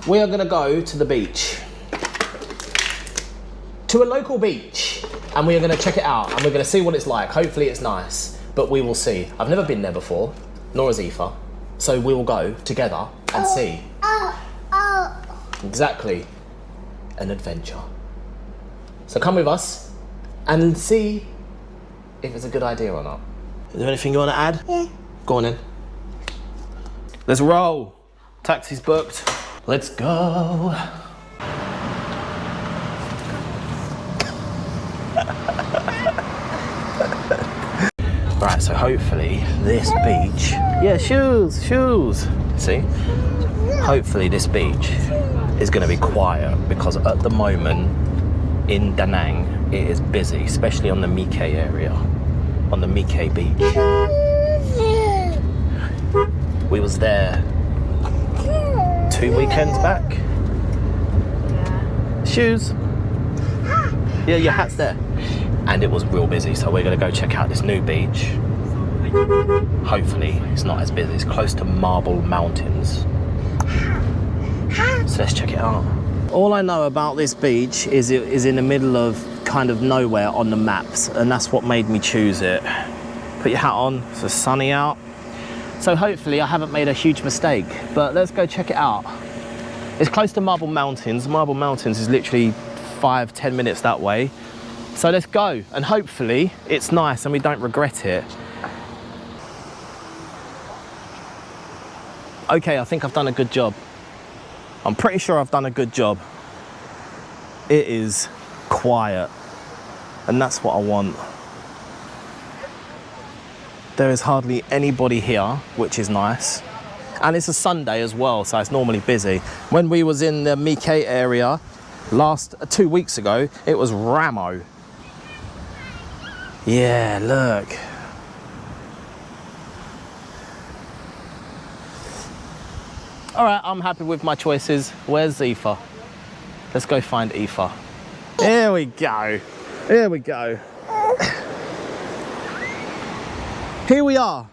we are gonna go to the beach. To a local beach. And we are gonna check it out and we're gonna see what it's like. Hopefully it's nice, but we will see. I've never been there before, nor has Aoife. So we will go together and see. Exactly. An adventure. So come with us and see if it's a good idea or not. Is there anything you want to add? Yeah. Go on then. Let's roll. Taxi's booked. Let's go. Right, so hopefully this beach... Yeah, shoes. See? Hopefully this beach is going to be quiet because at the moment in Da Nang it is busy, especially on the Mike area, on the Mike beach. We was there 2 weekends back. Shoes. Yeah, your hat's there. And it was real busy, so we're gonna go check out this new beach. Hopefully it's not as busy. It's close to Marble Mountains. So let's check it out. All I know about this beach is it is in the middle of kind of nowhere on the maps, and that's what made me choose it. Put your hat on, it's sunny out. So hopefully I haven't made a huge mistake, but let's go check it out. It's close to Marble Mountains. Marble Mountains is literally 5-10 minutes that way. So let's go, and hopefully it's nice and we don't regret it. Okay, I think I've done a good job. I'm pretty sure I've done a good job. It is quiet, and that's what I want. There is hardly anybody here, which is nice. And it's a Sunday as well, so it's normally busy. When we was in the Mike area 2 weeks ago, it was Ramo. Yeah, look. All right, I'm happy with my choices. Where's Aoife? Let's go find Aoife. Here we go. Here we go. Here we are.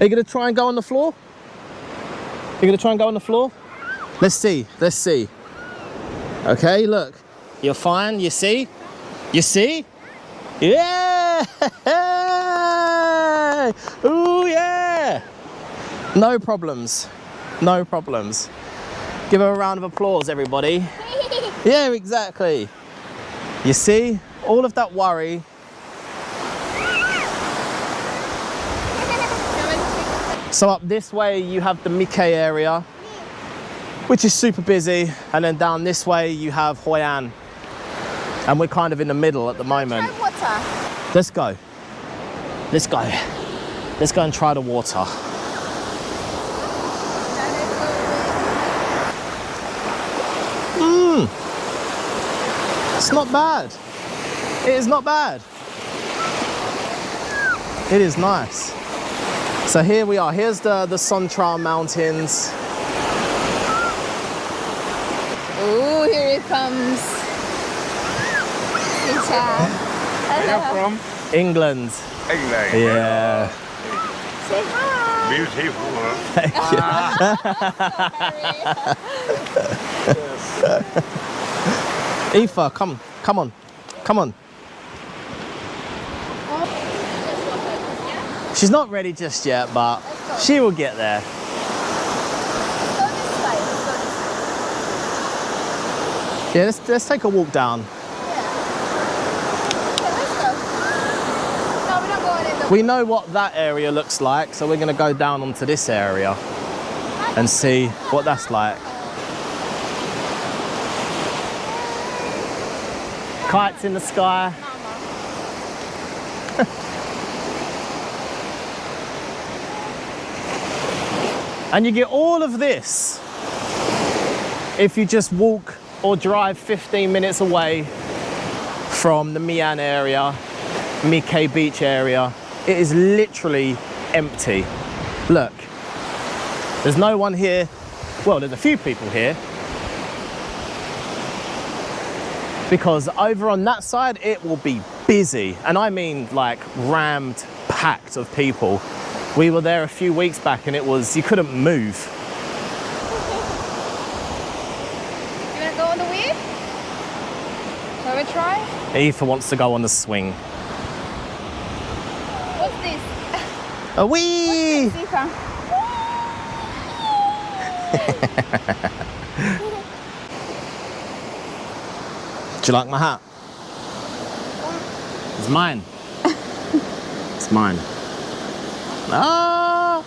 Are you gonna try and go on the floor? You're gonna try and go on the floor? Let's see, let's see. Okay, look. You're fine, you see? You see? Yeah! Ooh, yeah! No problems. No problems. Give her a round of applause, everybody. Yeah, exactly. You see? All of that worry. So up this way you have the Mike area, which is super busy, and then down this way you have Hoi An, and we're kind of in the middle at the moment. Try water. Let's go. Let's go. Let's go and try the water. It's not bad. It is not bad. It is nice. So here we are. Here's the Sontra Mountains. Ooh, here it comes. Where are you from? England. England. Yeah. Say hi. Beautiful, huh? Aoife, come on, come on. She's not ready just yet, but she will get there. Let's go this way. Yeah, let's take a walk down. Yeah. Okay, let's go. No, we're not going in the... We know what that area looks like, so we're going to go down onto this area and see what that's like. Kites in the sky. And you get all of this if you just walk or drive 15 minutes away from the Mian area, Mike Beach area. It is literally empty. Look, there's no one here. Well, there's a few people here. Because over on that side, it will be busy. And I mean like rammed, packed of people. We were there a few weeks back and it was, you couldn't move. Shall we try? Aoife wants to go on the swing. What's this? A wee! Sifa. Do you like my hat? It's mine. It's mine. Ah!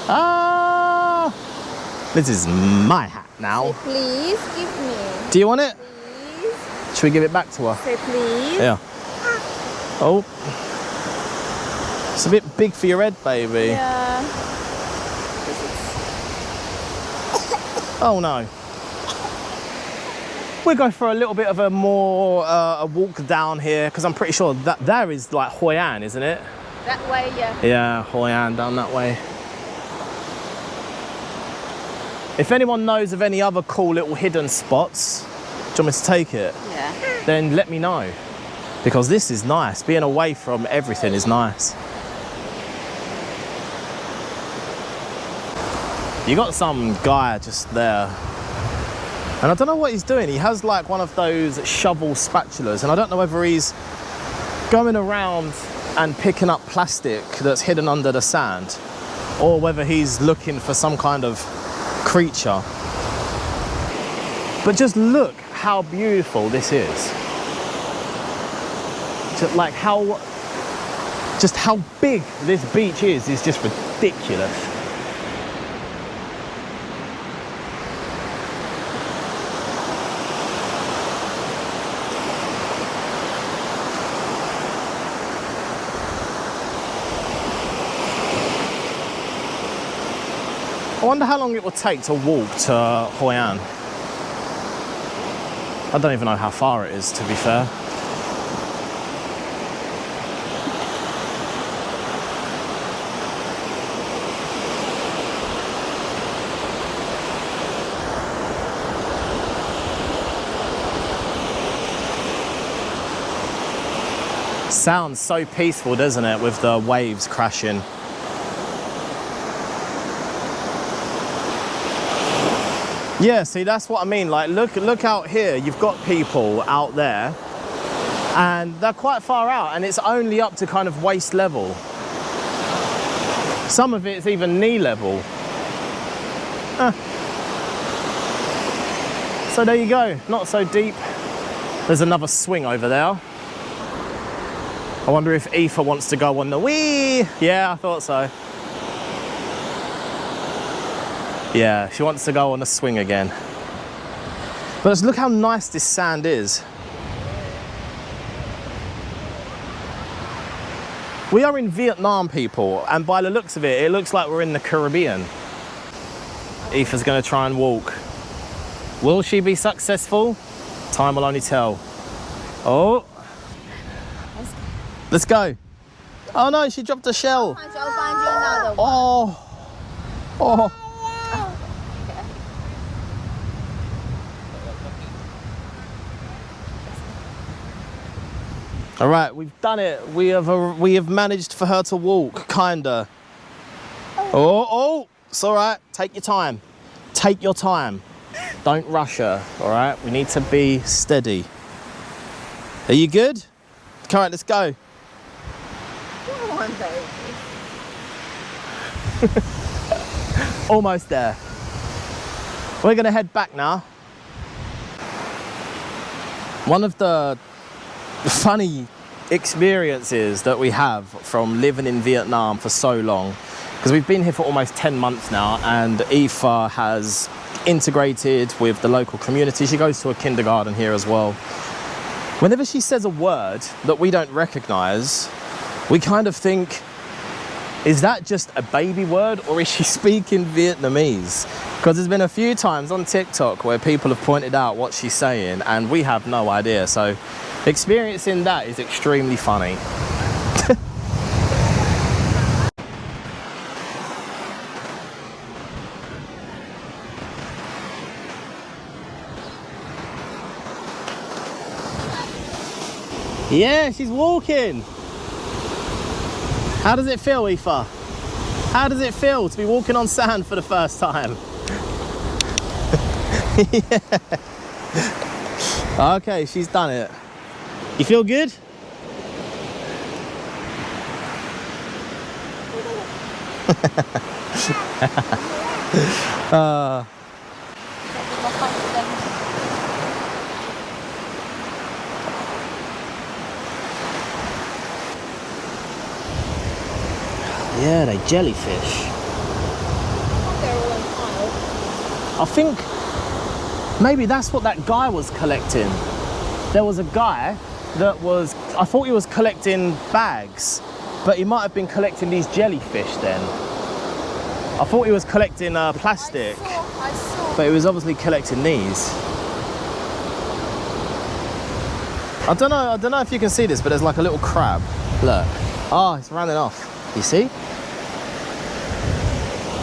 Ah! This is my hat now. Say please give me. Do you want it? Please. Should we give it back to her? Say please. Yeah. Oh. It's a bit big for your head, baby. Yeah. Oh no. We'll go for a little bit of a more a walk down here because I'm pretty sure that there is like Hoi An, isn't it? That way, yeah. Yeah, Hoi An down that way. If anyone knows of any other cool little hidden spots, do you want me to take it? Yeah. Then let me know. Because this is nice. Being away from everything is nice. You got some guy just there. And I don't know what he's doing. He has like one of those shovel spatulas. And I don't know whether he's going around and picking up plastic that's hidden under the sand. Or whether he's looking for some kind of creature. But just look how beautiful this is. Just like how big this beach is just ridiculous. I wonder how long it will take to walk to Hoi An. I don't even know how far it is, to be fair. Sounds so peaceful, doesn't it, with the waves crashing. Yeah, see, that's what I mean. Like, look out here. You've got people out there, and they're quite far out, and it's only up to kind of waist level. Some of it's even knee level. So there you go. Not so deep. There's another swing over there. I wonder if Aoife wants to go on the wee. Yeah, I thought so. Yeah, she wants to go on the swing again. But just look how nice this sand is. We are in Vietnam, people, and by the looks of it, it looks like we're in the Caribbean. Aoife's gonna try and walk. Will she be successful? Time will only tell. Oh. Let's go. Oh no, she dropped a shell. I'll find you another one. Oh. Oh. All right, we've done it. We have managed for her to walk, kinda. Oh, it's all right. Take your time. Take your time. Don't rush her, all right? We need to be steady. Are you good? All right, let's go. Come on, baby. Almost there. We're gonna head back now. One of the funny experiences that we have from living in Vietnam for so long, because we've been here for almost 10 months now, and Aoife has integrated with the local community. She goes to a kindergarten here as well. Whenever she says a word that we don't recognize, we kind of think, is that just a baby word, or is she speaking Vietnamese? Because there's been a few times on TikTok where people have pointed out what she's saying and we have no idea. So experiencing that is extremely funny. Yeah, she's walking. How does it feel, Aoife? How does it feel to be walking on sand for the first time? Yeah. Okay, she's done it. You feel good? Yeah, they jellyfish. They're all on pile. I think maybe that's what that guy was collecting. There was a guy that was, I thought he was collecting bags, but he might have been collecting these jellyfish then. I thought he was collecting plastic, I saw. but he was obviously collecting these. I don't know if you can see this, but there's like a little crab. Look. Oh, it's running off. You see?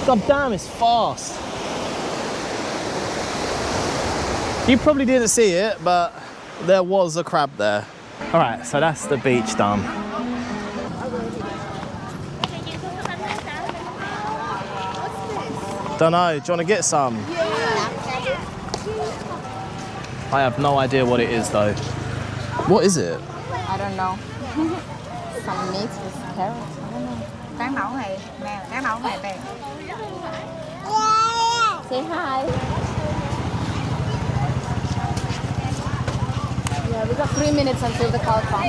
God damn, it's fast. You probably didn't see it, but there was a crab there. All right, so that's the beach done. Don't know, do you want to get some? I have no idea what it is though. What is it? I don't know. Some meat with carrots. I don't know. Tán nấu này, nè, tán nấu này đây. Say hi. Yeah, we got 3 minutes until the car comes.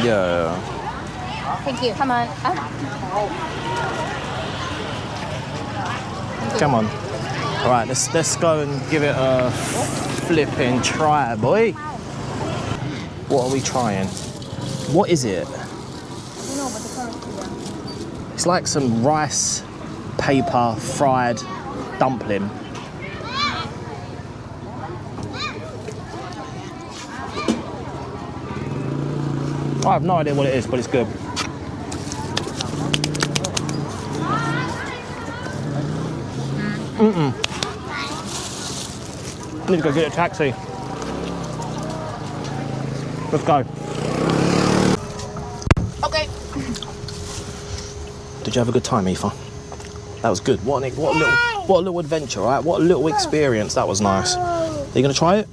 Yeah. Thank you. Come on. Come on. All right, let's go and give it a flipping try, boy. What are we trying? What is it? I don't know, but the currency, yeah. It's like some rice paper fried dumpling. I have no idea what it is, but it's good. I need to go get a taxi. Let's go. Okay. Did you have a good time, Aoife? That was good. What a little adventure, right? What a little experience. That was nice. Are you going to try it?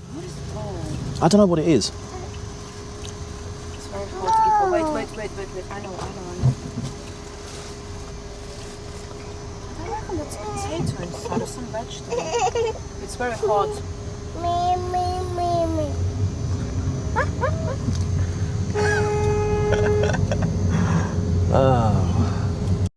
I don't know what it is. It's very hot. Wait. I know. I reckon that's potatoes or some vegetable. It's very hot. Ah.